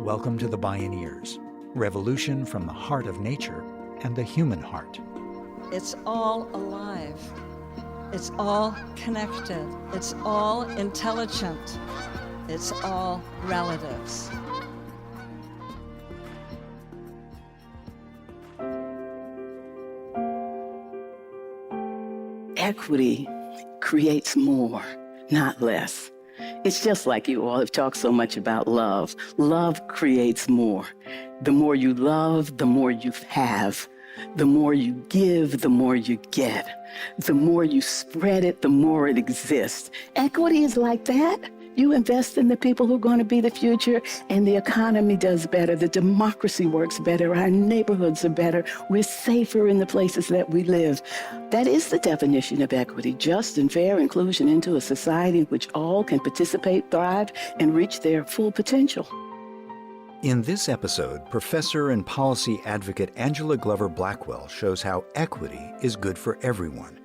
Welcome to the Bioneers, revolution from the heart of nature and the human heart. It's all alive. It's all connected. It's all intelligent. It's all relatives. Equity creates more, not less. It's just like you all have talked so much about love. Love creates more. The more you love, the more you have. The more you give, the more you get. The more you spread it, the more it exists. Equity is like that. You invest in the people who are going to be the future, and the economy does better. The democracy works better. Our neighborhoods are better. We're safer in the places that we live. That is the definition of equity, just and fair inclusion into a society in which all can participate, thrive, and reach their full potential. In this episode, professor and policy advocate Angela Glover Blackwell shows how equity is good for everyone.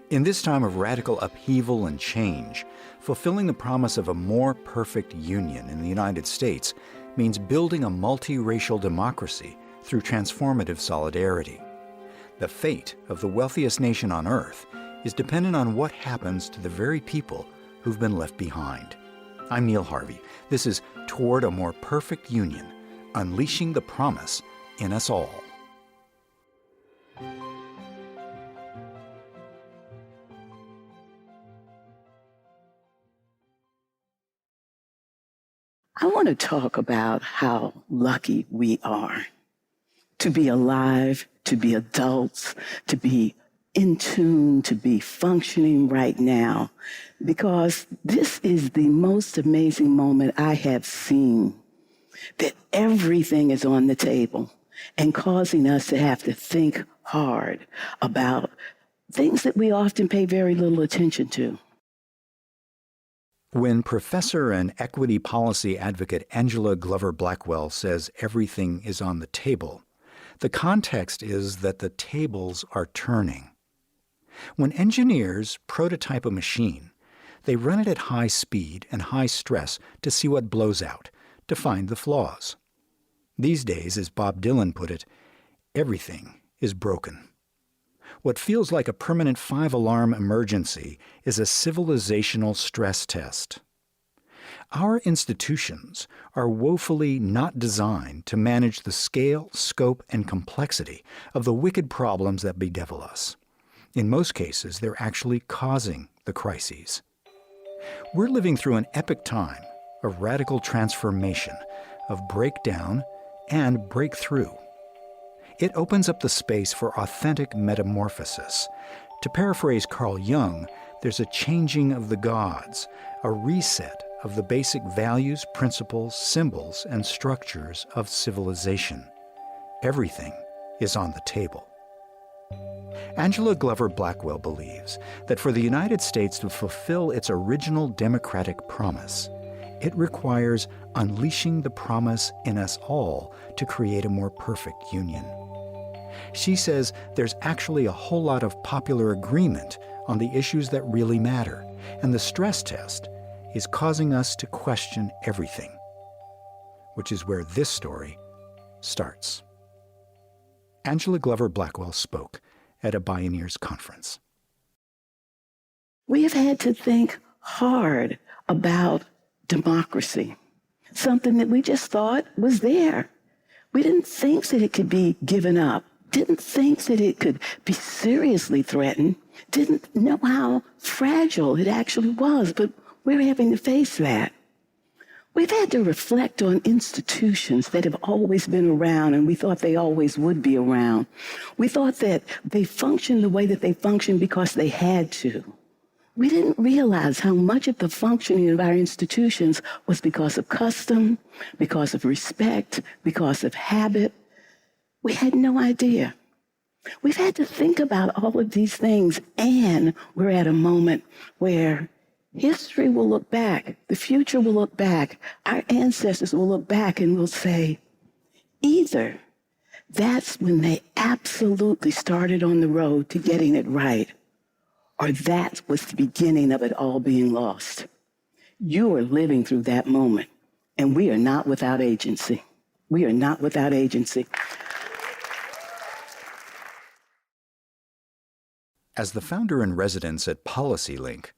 In this time of radical upheaval and change, fulfilling the promise of a more perfect union in the United States means building a multiracial democracy through transformative solidarity. The fate of the wealthiest nation on earth is dependent on what happens to the very people who've been left behind. I'm Neil Harvey. This is Toward a More Perfect Union, Unleashing the Promise in Us All. I want to talk about how lucky we are to be alive, to be adults, to be in tune, to be functioning right now, because this is the most amazing moment I have seen, that everything is on the table and causing us to have to think hard about things that we often pay very little attention to. When professor and equity policy advocate Angela Glover Blackwell says everything is on the table, the context is that the tables are turning. When engineers prototype a machine, they run it at high speed and high stress to see what blows out, to find the flaws. These days, as Bob Dylan put it, everything is broken. What feels like a permanent 5-alarm emergency is a civilizational stress test. Our institutions are woefully not designed to manage the scale, scope, and complexity of the wicked problems that bedevil us. In most cases, they're actually causing the crises. We're living through an epic time of radical transformation, of breakdown and breakthrough. It opens up the space for authentic metamorphosis. To paraphrase Carl Jung, there's a changing of the gods, a reset of the basic values, principles, symbols, and structures of civilization. Everything is on the table. Angela Glover Blackwell believes that for the United States to fulfill its original democratic promise, it requires unleashing the promise in us all to create a more perfect union. She says there's actually a whole lot of popular agreement on the issues that really matter, and the stress test is causing us to question everything, which is where this story starts. Angela Glover Blackwell spoke at a Bioneers conference. We have had to think hard about democracy, something that we just thought was there. We didn't think that it could be given up, didn't think that it could be seriously threatened, didn't know how fragile it actually was, but we're having to face that. We've had to reflect on institutions that have always been around, and we thought they always would be around. We thought that they functioned the way that they functioned because they had to. We didn't realize how much of the functioning of our institutions was because of custom, because of respect, because of habit. We had no idea. We've had to think about all of these things, and we're at a moment where history will look back, the future will look back, our ancestors will look back and will say, either that's when they absolutely started on the road to getting it right, or that was the beginning of it all being lost. You are living through that moment, And we are not without agency. We are not without agency. As the founder in residence at PolicyLink,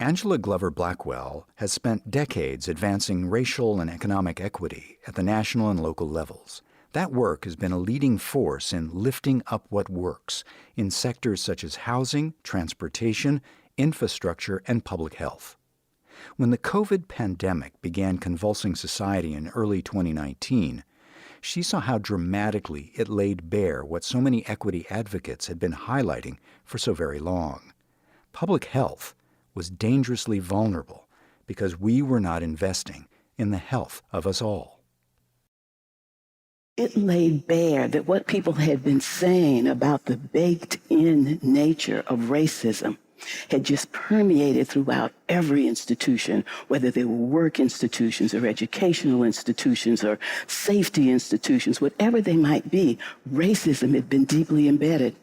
Angela Glover Blackwell has spent decades advancing racial and economic equity at the national and local levels. That work has been a leading force in lifting up what works in sectors such as housing, transportation, infrastructure, and public health. When the COVID pandemic began convulsing society in early 2019, she saw how dramatically it laid bare what so many equity advocates had been highlighting for so very long. Public health was dangerously vulnerable because we were not investing in the health of us all. It laid bare that what people had been saying about the baked-in nature of racism had just permeated throughout every institution, whether they were work institutions or educational institutions or safety institutions, whatever they might be, racism had been deeply embedded.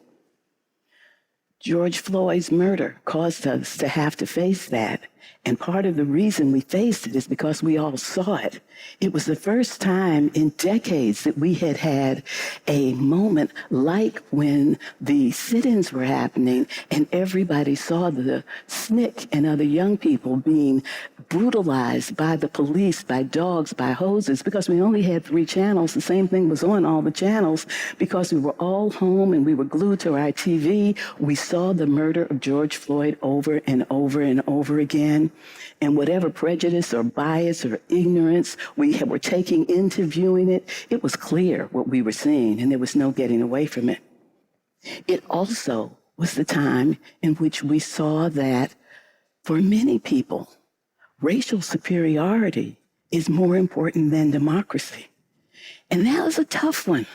George Floyd's murder caused us to have to face that. And part of the reason we faced it is because we all saw it. It was the first time in decades that we had had a moment like when the sit-ins were happening and everybody saw the SNCC and other young people being brutalized by the police, by dogs, by hoses, because we only had 3 channels. The same thing was on all the channels because we were all home and we were glued to our TV. We saw the murder of George Floyd over and over and over again. And whatever prejudice or bias or ignorance we were taking into viewing it, it was clear what we were seeing, and there was no getting away from it. It also was the time in which we saw that for many people, racial superiority is more important than democracy. And that was a tough one.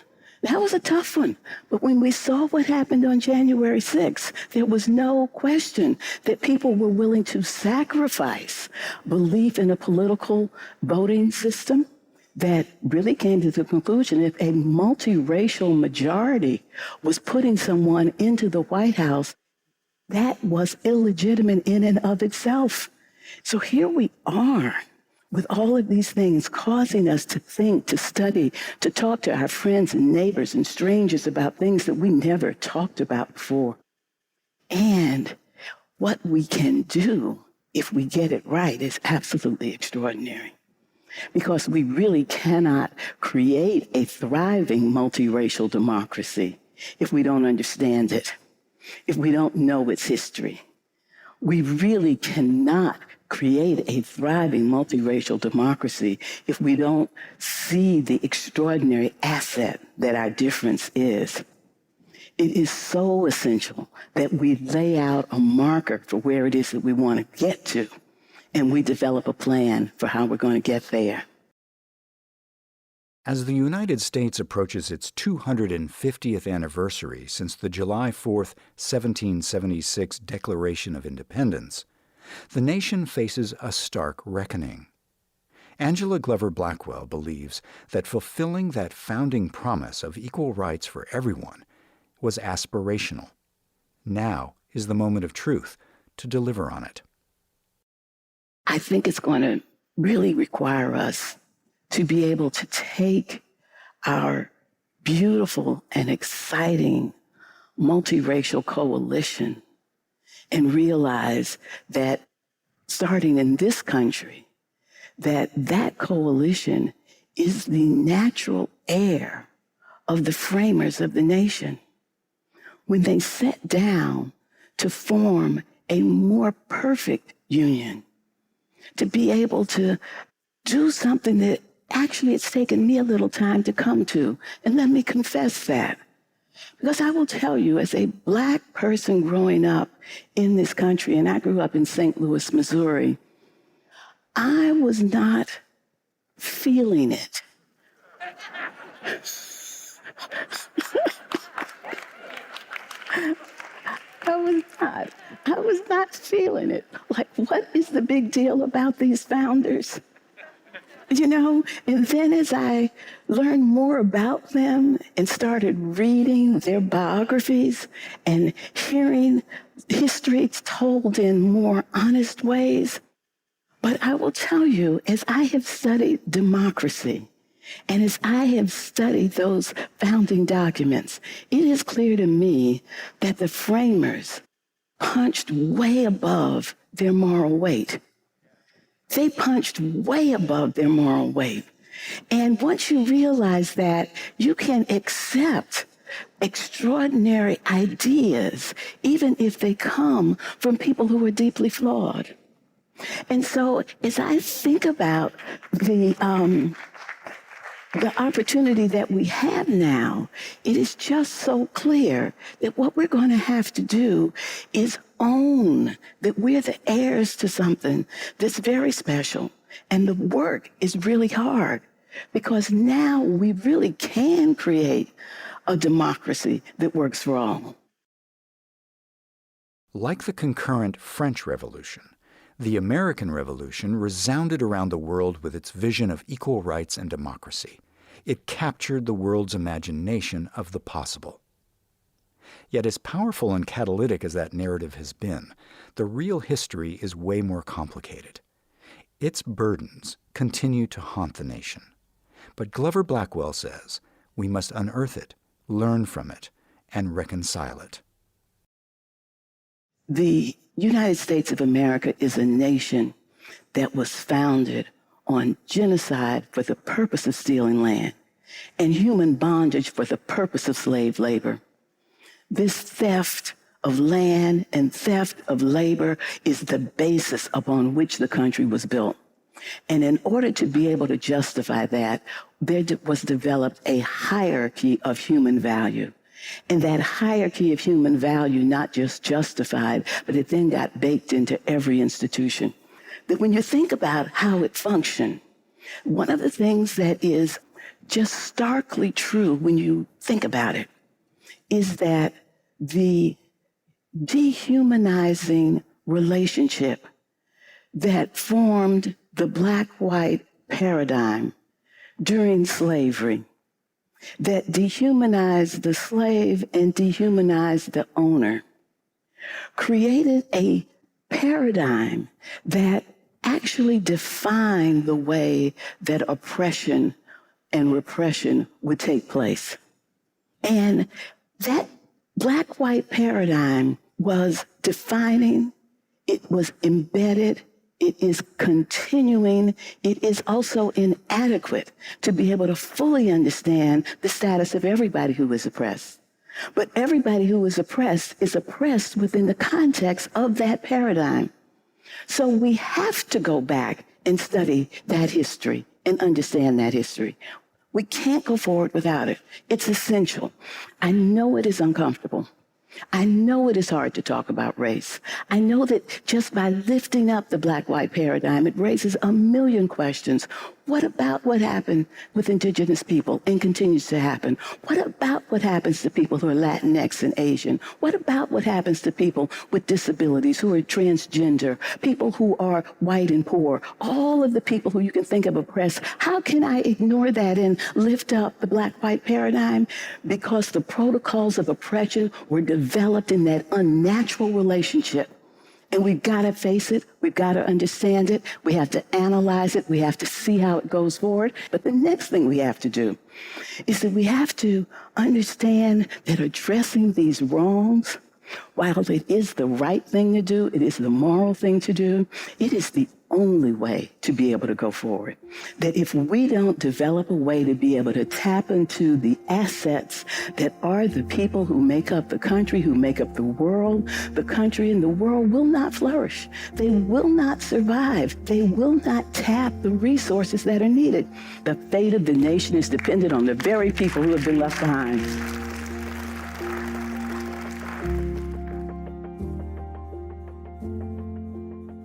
That was a tough one. But when we saw what happened on January 6th, there was no question that people were willing to sacrifice belief in a political voting system that really came to the conclusion if a multiracial majority was putting someone into the White House, that was illegitimate in and of itself. So here we are, with all of these things causing us to think, to study, to talk to our friends and neighbors and strangers about things that we never talked about before. And what we can do if we get it right is absolutely extraordinary. Because we really cannot create a thriving multiracial democracy if we don't understand it, if we don't know its history. We really cannot create a thriving multiracial democracy if we don't see the extraordinary asset that our difference is. It is so essential that we lay out a marker for where it is that we want to get to, and we develop a plan for how we're going to get there. As the United States approaches its 250th anniversary since the July 4th, 1776 Declaration of Independence, the nation faces a stark reckoning. Angela Glover Blackwell believes that fulfilling that founding promise of equal rights for everyone was aspirational. Now is the moment of truth to deliver on it. I think it's going to really require us to be able to take our beautiful and exciting multiracial coalition and realize that starting in this country, that coalition is the natural heir of the framers of the nation. When they sat down to form a more perfect union, to be able to do something that actually it's taken me a little time to come to. And let me confess that. Because I will tell you, as a Black person growing up in this country, and I grew up in St. Louis, Missouri, I was not feeling it. I was not feeling it. Like, what is the big deal about these founders? You know, and then as I learned more about them and started reading their biographies and hearing history told in more honest ways, But I will tell you, as I have studied democracy, and as I have studied those founding documents, it is clear to me that the framers punched way above their moral weight. They punched way above their moral weight. And once you realize that, you can accept extraordinary ideas, even if they come from people who are deeply flawed. And so as I think about the opportunity that we have now, it is just so clear that what we're going to have to do is own that we're the heirs to something that's very special. And the work is really hard because now we really can create a democracy that works for all. Like the concurrent French Revolution, the American Revolution resounded around the world with its vision of equal rights and democracy. It captured the world's imagination of the possible. Yet as powerful and catalytic as that narrative has been, the real history is way more complicated. Its burdens continue to haunt the nation. But Glover Blackwell says we must unearth it, learn from it, and reconcile it. The United States of America is a nation that was founded on genocide for the purpose of stealing land and human bondage for the purpose of slave labor. This theft of land and theft of labor is the basis upon which the country was built. And in order to be able to justify that, there was developed a hierarchy of human value. And that hierarchy of human value not just justified, but it then got baked into every institution. That when you think about how it functioned, one of the things that is just starkly true when you think about it is that the dehumanizing relationship that formed the black-white paradigm during slavery, that dehumanized the slave and dehumanized the owner, created a paradigm that actually defined the way that oppression and repression would take place. And that black-white paradigm was defining, it was embedded, it is continuing, it is also inadequate to be able to fully understand the status of everybody who is oppressed. But everybody who is oppressed within the context of that paradigm. So we have to go back and study that history and understand that history. We can't go forward without it. It's essential. I know it is uncomfortable. I know it is hard to talk about race. I know that just by lifting up the black-white paradigm, it raises a million questions. What about what happened with indigenous people and continues to happen? What about what happens to people who are Latinx and Asian? What about what happens to people with disabilities, who are transgender, people who are white and poor, all of the people who you can think of oppressed? How can I ignore that and lift up the black-white paradigm? Because the protocols of oppression were developed in that unnatural relationship. And we've got to face it. We've got to understand it. We have to analyze it. We have to see how it goes forward. But the next thing we have to do is that we have to understand that addressing these wrongs, while it is the right thing to do, it is the moral thing to do, it is the only way to be able to go forward. That if we don't develop a way to be able to tap into the assets that are the people who make up the country, who make up the country and the world will not flourish. They will not survive. They will not tap the resources that are needed. The fate of the nation is dependent on the very people who have been left behind.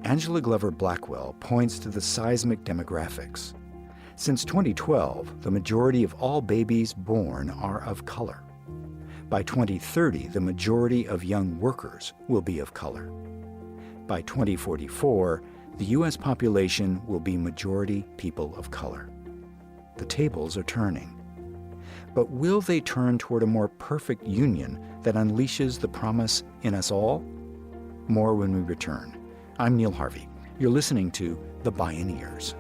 Angela Glover Blackwell points to the seismic demographics. Since 2012, the majority of all babies born are of color. By 2030, the majority of young workers will be of color. By 2044, the U.S. population will be majority people of color. The tables are turning. But will they turn toward a more perfect union that unleashes the promise in us all? More when we return. I'm Neil Harvey. You're listening to The Bioneers.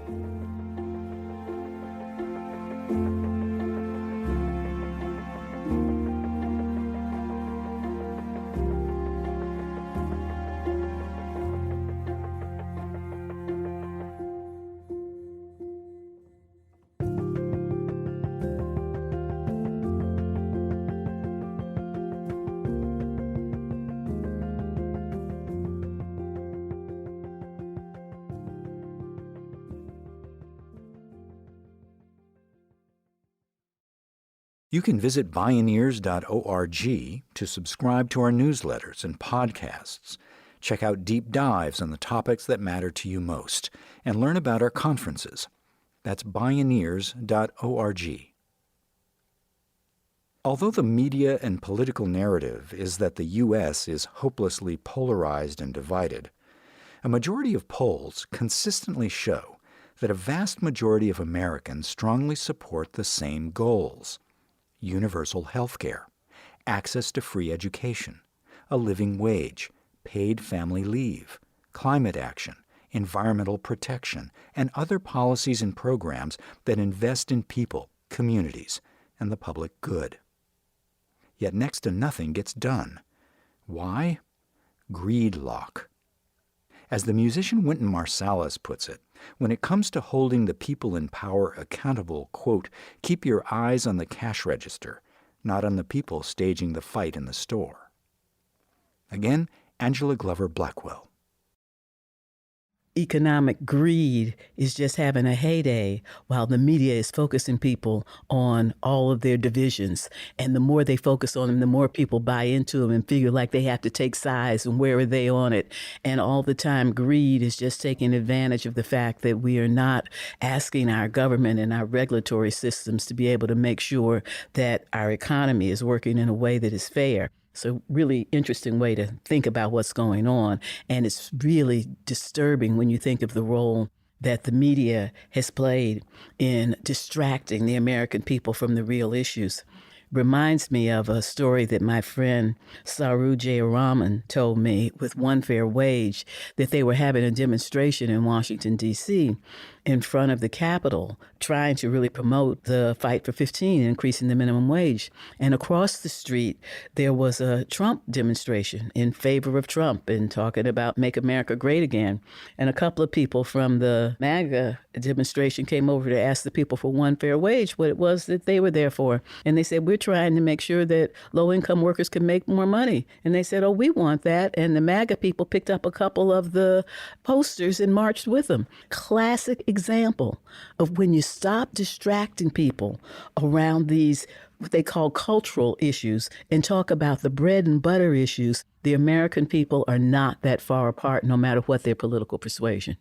You can visit Bioneers.org to subscribe to our newsletters and podcasts, check out deep dives on the topics that matter to you most, and learn about our conferences. That's Bioneers.org. Although the media and political narrative is that the U.S. is hopelessly polarized and divided, a majority of polls consistently show that a vast majority of Americans strongly support the same goals: universal health care, access to free education, a living wage, paid family leave, climate action, environmental protection, and other policies and programs that invest in people, communities, and the public good. Yet next to nothing gets done. Why? Greedlock. As the musician Wynton Marsalis puts it, when it comes to holding the people in power accountable, quote, keep your eyes on the cash register, not on the people staging the fight in the store. Again, Angela Glover Blackwell. Economic greed is just having a heyday while the media is focusing people on all of their divisions. And the more they focus on them, the more people buy into them and figure like they have to take sides and where are they on it. And all the time, greed is just taking advantage of the fact that we are not asking our government and our regulatory systems to be able to make sure that our economy is working in a way that is fair. It's a really interesting way to think about what's going on. And it's really disturbing when you think of the role that the media has played in distracting the American people from the real issues. Reminds me of a story that my friend Saru Jayaraman told me with One Fair Wage, that they were having a demonstration in Washington, D.C. in front of the Capitol, trying to really promote the fight for 15, increasing the minimum wage. And across the street, there was a Trump demonstration in favor of Trump and talking about Make America Great Again. And a couple of people from the MAGA demonstration came over to ask the people for One Fair Wage what it was that they were there for. And they said, we're trying to make sure that low-income workers can make more money. And they said, oh, we want that. And the MAGA people picked up a couple of the posters and marched with them. Classic example of when you stop distracting people around these, what they call cultural issues, and talk about the bread and butter issues, the American people are not that far apart, no matter what their political persuasion.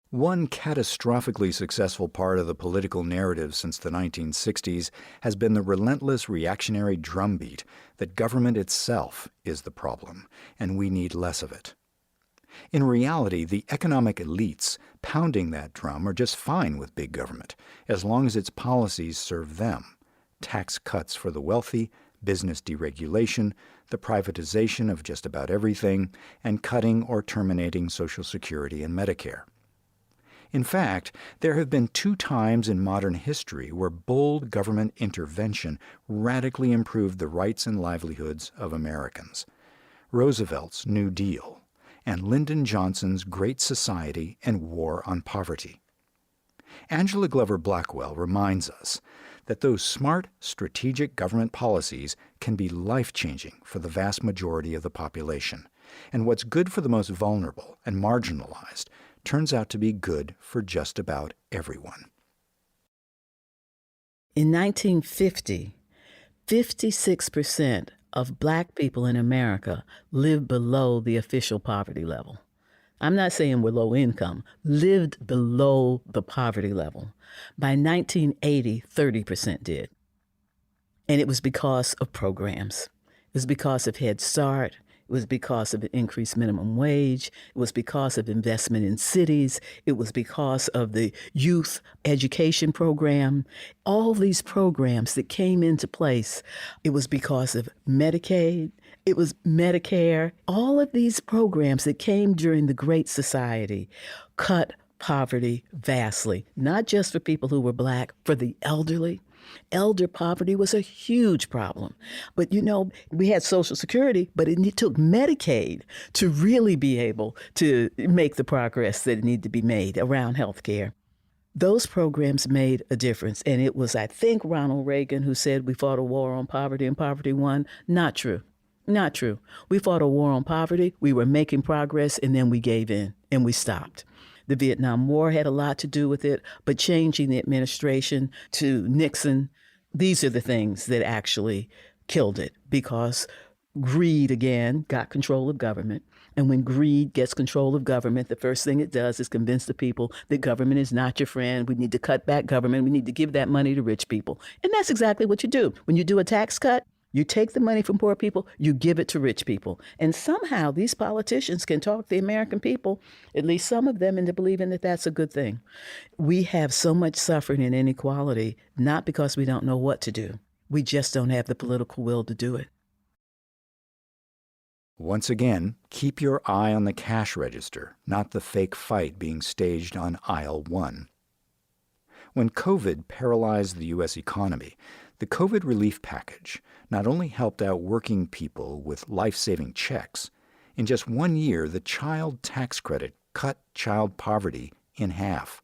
One catastrophically successful part of the political narrative since the 1960s has been the relentless reactionary drumbeat that government itself is the problem, and we need less of it. In reality, the economic elites pounding that drum are just fine with big government, as long as its policies serve them. Tax cuts for the wealthy, business deregulation, the privatization of just about everything, and cutting or terminating Social Security and Medicare. In fact, there have been 2 times in modern history where bold government intervention radically improved the rights and livelihoods of Americans: Roosevelt's New Deal and Lyndon Johnson's Great Society and War on Poverty. Angela Glover Blackwell reminds us that those smart, strategic government policies can be life-changing for the vast majority of the population, and what's good for the most vulnerable and marginalized turns out to be good for just about everyone. In 1950, 56% of Black people in America lived below the official poverty level. I'm not saying we're low income, lived below the poverty level. By 1980, 30% did. And it was because of programs. It was because of Head Start. It It was because of an increased minimum wage. It was because of investment in cities. It was because of the youth education program. All these programs that came into place, it was because of Medicaid. It was Medicare. All of these programs that came during the Great Society cut poverty vastly, not just for people who were Black, for the elderly. Elder poverty was a huge problem. But we had Social Security, but it took Medicaid to really be able to make the progress that needed to be made around health care. Those programs made a difference. And it was, I think, Ronald Reagan who said we fought a war on poverty and poverty won. Not true. Not true. We fought a war on poverty. We were making progress, and then we gave in and we stopped. The Vietnam War had a lot to do with it, but changing the administration to Nixon, these are the things that actually killed it, because greed, again, got control of government. And when greed gets control of government, the first thing it does is convince the people that government is not your friend. We need to cut back government. We need to give that money to rich people. And that's exactly what you do. When you do a tax cut, you take the money from poor people, you give it to rich people. And somehow these politicians can talk the American people, at least some of them, into believing that that's a good thing. We have so much suffering and inequality, not because we don't know what to do. We just don't have the political will to do it. Once again, keep your eye on the cash register, not the fake fight being staged on aisle 1. When COVID paralyzed the U.S. economy, the COVID relief package not only helped out working people with life-saving checks, in just 1 year, the child tax credit cut child poverty in half.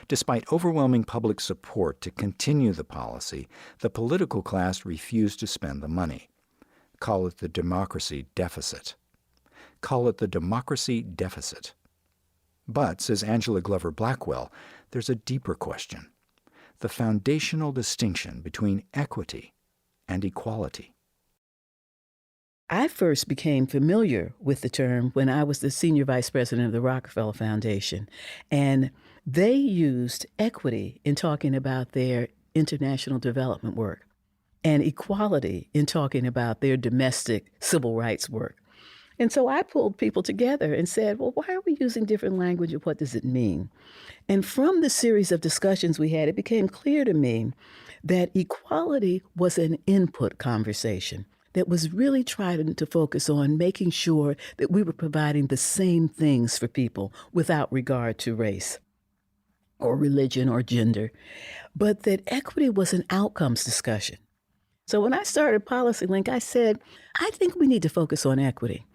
Despite overwhelming public support to continue the policy, the political class refused to spend the money. Call it the democracy deficit. Call it the democracy deficit. But, says Angela Glover Blackwell, there's a deeper question: the foundational distinction between equity and equality. I first became familiar with the term when I was the senior vice president of the Rockefeller Foundation, and they used equity in talking about their international development work and equality in talking about their domestic civil rights work. And so I pulled people together and said, well, why are we using different language and what does it mean? And from the series of discussions we had, it became clear to me that equality was an input conversation that was really trying to focus on making sure that we were providing the same things for people without regard to race or religion or gender, but that equity was an outcomes discussion. So when I started PolicyLink, I said, I think we need to focus on equity.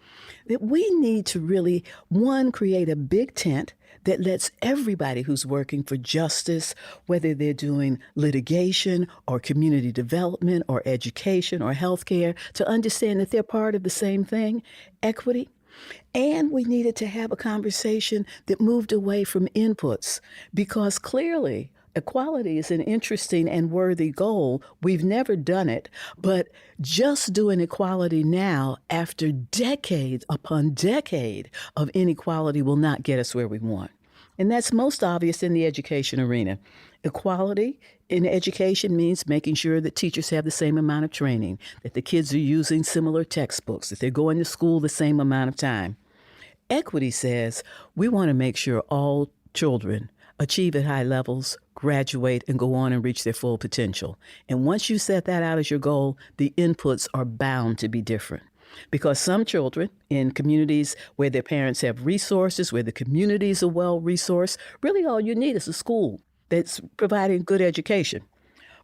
That we need to really, one, create a big tent that lets everybody who's working for justice, whether they're doing litigation or community development or education or healthcare, to understand that they're part of the same thing, equity. And we needed to have a conversation that moved away from inputs, because clearly equality is an interesting and worthy goal. We've never done it, but just doing equality now after decade upon decade of inequality will not get us where we want. And that's most obvious in the education arena. Equality in education means making sure that teachers have the same amount of training, that the kids are using similar textbooks, that they're going to school the same amount of time. Equity says we want to make sure all children achieve at high levels, graduate, and go on and reach their full potential. And once you set that out as your goal, the inputs are bound to be different. Because some children in communities where their parents have resources, where the communities are well-resourced, really all you need is a school that's providing good education.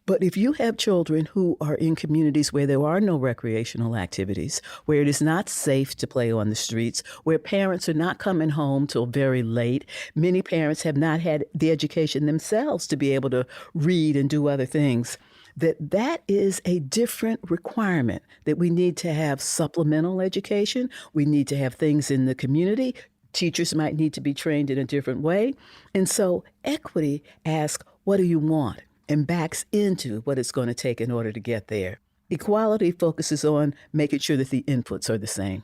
But if you have children who are in communities where there are no recreational activities, where it is not safe to play on the streets, where parents are not coming home till very late, many parents have not had the education themselves to be able to read and do other things, that is a different requirement, that we need to have supplemental education. We need to have things in the community. Teachers might need to be trained in a different way. And so equity asks, what do you want? And backs into what it's going to take in order to get there. Equality focuses on making sure that the inputs are the same.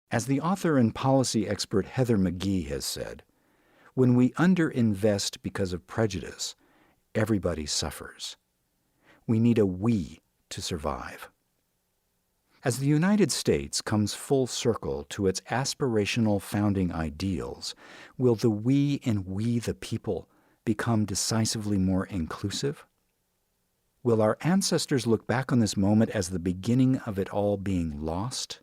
As the author and policy expert Heather McGhee has said, when we underinvest because of prejudice, everybody suffers. We need a we to survive. As the United States comes full circle to its aspirational founding ideals, will the we in we the people become decisively more inclusive? Will our ancestors look back on this moment as the beginning of it all being lost,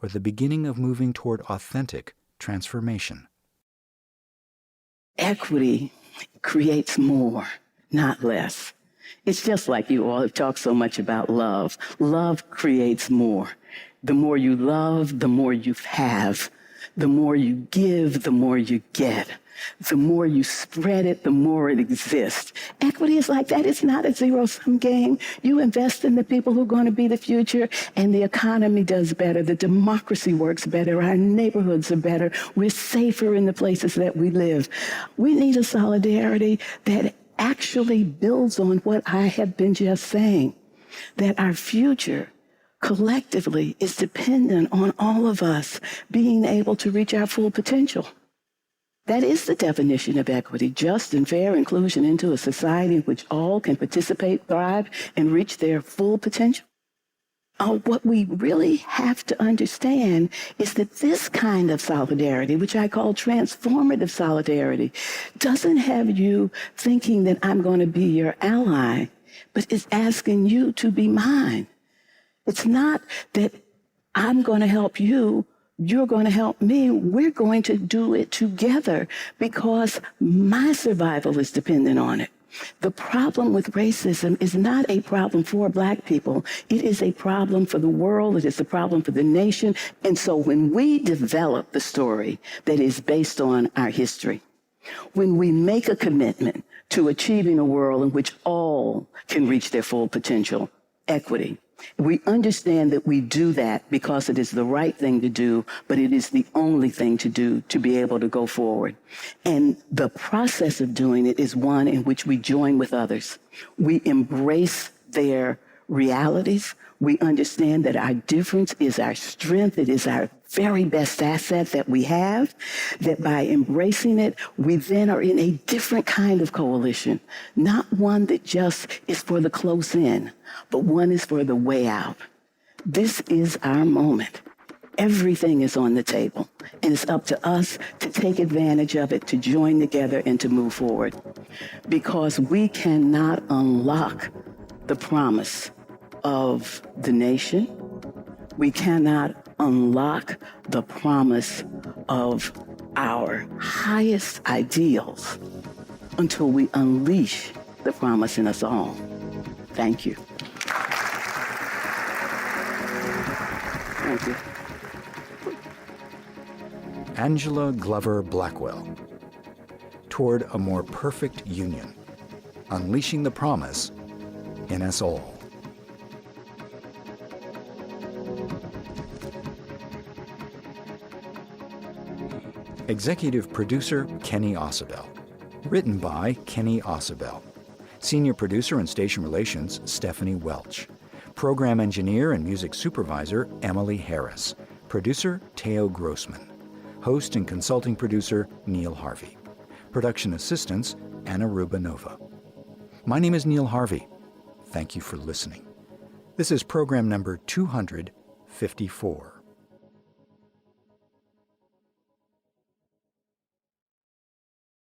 or the beginning of moving toward authentic transformation? Equity creates more, not less. It's just like you all have talked so much about love. Love creates more. The more you love, the more you have. The more you give, the more you get. The more you spread it, the more it exists. Equity is like that. It's not a zero-sum game. You invest in the people who are going to be the future, and the economy does better. The democracy works better. Our neighborhoods are better. We're safer in the places that we live. We need a solidarity that actually builds on what I have been just saying, that our future collectively is dependent on all of us being able to reach our full potential. That is the definition of equity, just and fair inclusion into a society in which all can participate, thrive, and reach their full potential. What we really have to understand is that this kind of solidarity, which I call transformative solidarity, doesn't have you thinking that I'm going to be your ally, but is asking you to be mine. It's not that I'm going to help you, you're going to help me. We're going to do it together because my survival is dependent on it. The problem with racism is not a problem for Black people. It is a problem for the world. It is a problem for the nation. And so when we develop the story that is based on our history, when we make a commitment to achieving a world in which all can reach their full potential, equity, we understand that we do that because it is the right thing to do, but it is the only thing to do to be able to go forward. And the process of doing it is one in which we join with others. We embrace their realities. We understand that our difference is our strength. It is our very best asset that we have, that by embracing it, we then are in a different kind of coalition, not one that just is for the close in, but one is for the way out. This is our moment. Everything is on the table, and it's up to us to take advantage of it, to join together and to move forward, because we cannot unlock the promise of the nation. We cannot unlock the promise of our highest ideals until we unleash the promise in us all. Thank you. Thank you. Angela Glover Blackwell. Toward a more perfect union, unleashing the promise in us all. Executive producer, Kenny Ausubel. Written by Kenny Ausubel. Senior producer and station relations, Stephanie Welch. Program engineer and music supervisor, Emily Harris. Producer, Teo Grossman. Host and consulting producer, Neil Harvey. Production assistants, Anna Rubanova. My name is Neil Harvey. Thank you for listening. This is program number 254.